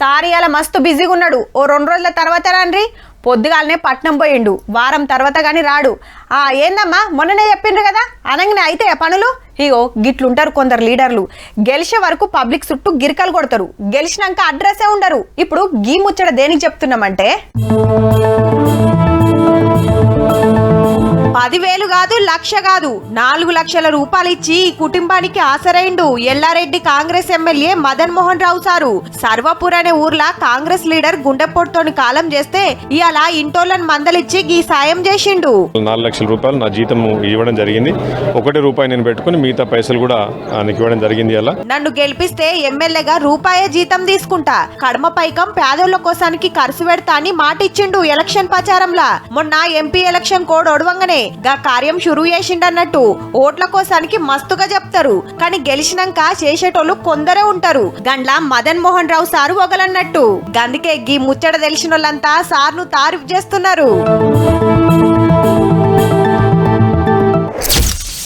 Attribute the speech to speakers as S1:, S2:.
S1: Sir ఇలా మస్తు బిజీగా ఉన్నాడు. ఓ 2 రోజుల తర్వాత రండి. పొద్దుగాలనే పట్నం పోయిండు, వారం తర్వాత గాని రాడు. ఏందమ్మా మొన్ననే చెప్పిండ్రు కదా అనగానే అయితే పనులు. ఇగో గిట్లుంటారు కొందరు లీడర్లు. గెలిచే వరకు పబ్లిక్ చుట్టూ గిరికలు కొడతారు, గెలిచినాక అడ్రస్సే ఉండరు. ఇప్పుడు గీ ముచ్చట దేనికి చెప్తున్నామంటే 10,000 కాదు, 1,00,000 కాదు, 4 లక్షల రూపాయలు ఇచ్చి ఈ కుటుంబానికి ఆసరైండు ఎల్లారెడ్డి కాంగ్రెస్ ఎమ్మెల్యే మదన్ మోహన్ రావు సారు. సర్వపూర్ అనే ఊర్లా కాంగ్రెస్ లీడర్ గుండెపోటుతోని కాలం చేస్తే ఇలా ఇంటోళ్ళని మందలిచ్చి గీ సాయం చేసిండు.
S2: 4 లక్షల రూపాయలు నా జీతం ఇవ్వడం జరిగింది. 1 రూపాయి నేను పెట్టుకుని మిగతా పైసలు కూడా నాకు ఇవ్వడం జరిగింది. అలా
S1: నన్ను గెలిపిస్తే ఎమ్మెల్యేగా రూపాయే జీతం తీసుకుంటా, కడమ పైకం పేదోళ్ల కోసానికి ఖర్చు పెడతా అని మాట ఇచ్చిండు ఎలక్షన్ ప్రచారంలా. మొన్న ఎంపీ ఎలక్షన్ కోడ్ ఒడవంగానే గా కార్యం షురూ చేసిండన్నట్టు ఓట్ల కోసానికి మస్తుగా చెప్తారు, కానీ గెలిచినాక చేసేటోళ్ళు కొందరే ఉంటారు. గండ్ల మదన్ మోహన్ రావు సారు ఒగలన్నట్టు. గందుకే గీ ముచ్చట తెలిసినోళ్ళంతా సార్ను తారీఫ్ చేస్తున్నారు.